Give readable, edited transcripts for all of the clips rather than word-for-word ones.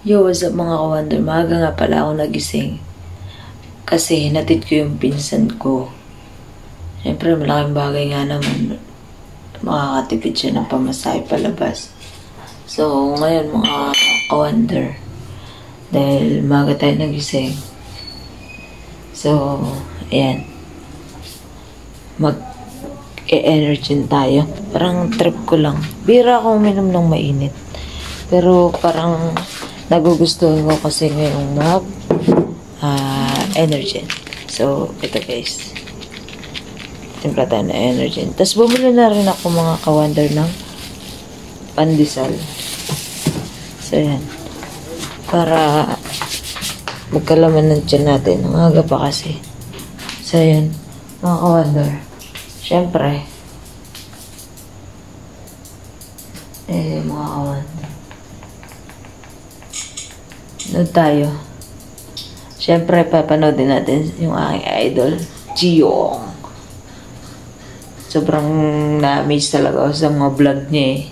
Yo, what's up mga ka-wonder? Maaga nga pala ako nagising. Kasi hinatid ko yung pinsan ko. Siyempre, malaking bagay nga naman. Makakatipid siya ng pamasahe palabas. So, ngayon mga ka-wonder. Dahil maaga tayo nagising. So, ayan. Mag-e-energy tayo. Parang trip ko lang. Bira ako uminom ng mainit. Pero parang nagugustuhan ko kasi ngayong energy. So, ito guys. Timpla tayo na energy. Tapos bumili na rin ako mga ka-wonder ng pandesal. So, yan. Para magkalaman ng tiyan natin. Ang aga pa kasi. So, yan. Mga ka-wonder. Siyempre. Mga ka-wonder. Nood tayo. Siyempre, papanood din natin yung aking idol, Gio. Sobrang na-amaze talaga ako sa mga vlog niya eh.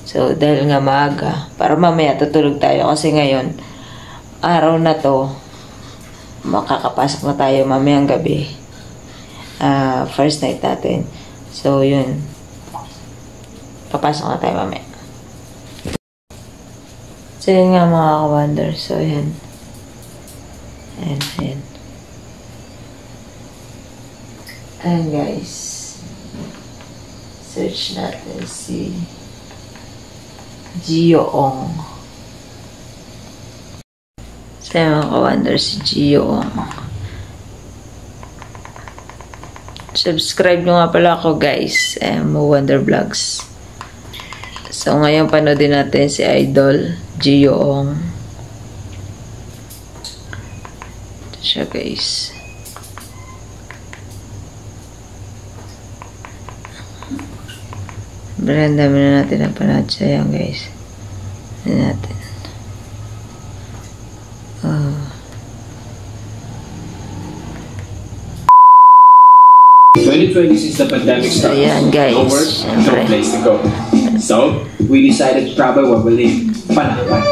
So, dahil nga maaga, para mamaya tutulog tayo kasi ngayon, araw na to, makakapasok na tayo mamayang gabi. First night natin. So, yun. Papasok na tayo mamaya. So, yun nga mga ka-wonder. So, yan. Ayan. Ayan, guys. Search natin si Gio-ong. So, yan mga ka-wonder, si Gio-ong. Subscribe nyo nga pala ako, guys. Mo-wonder vlogs. So, ngayon panoodin natin si Idol Gio-ong. Ito siya, guys. Beranda na natin ang panood siya yan, guys. Hindi natin. 2020 since the pandemic started. Ayan, guys. No work, no place to go. So, we decided to travel where we live. Palawan.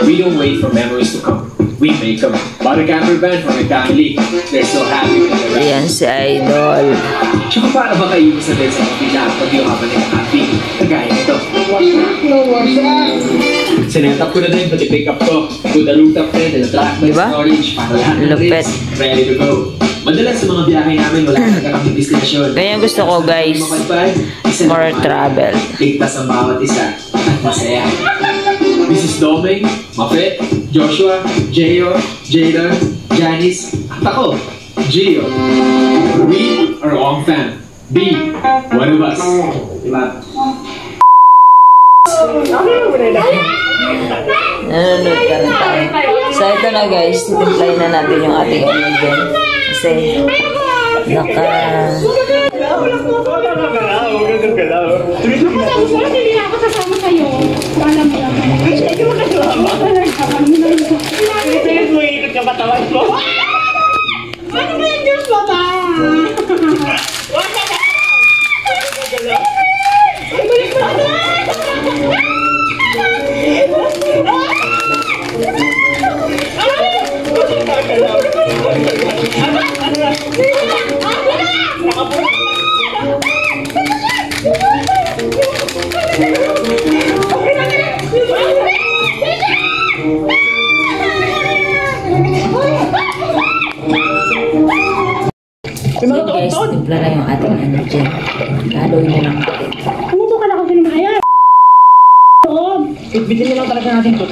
We don't wait for memories to come. We make them. Bought a camper van for my family. They're so happy with their Ayan si Idol. Tsaka para ba kayo sa din sa kapila pag yung habang nag-happy? Kagaya nito. Sinetap ko na din pati pick up ko. Put the rooftop tent and the track by storage para lahat ng trips ready to go. Madalas sa mga biyahe namin wala na kami destinasyon. Kaya gusto ko guys, more travel. Ligtas ang bawat isa at masaya. This is Doming, Mafet, Joshua, Jayo, Jadon, Janice, at ako, Gio. We are Ong Fam. Be one of us. Diba? Nanonood ka rin tayo. So ito na guys, titimplayin na natin yung ating energy. Kasi guys, timpla na yung ating energy. Haluin na lang natin. Puto ka na kasi ng ayan. Bitin mo lang talaga natin ito.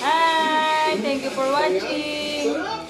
Hi! Thank you for watching!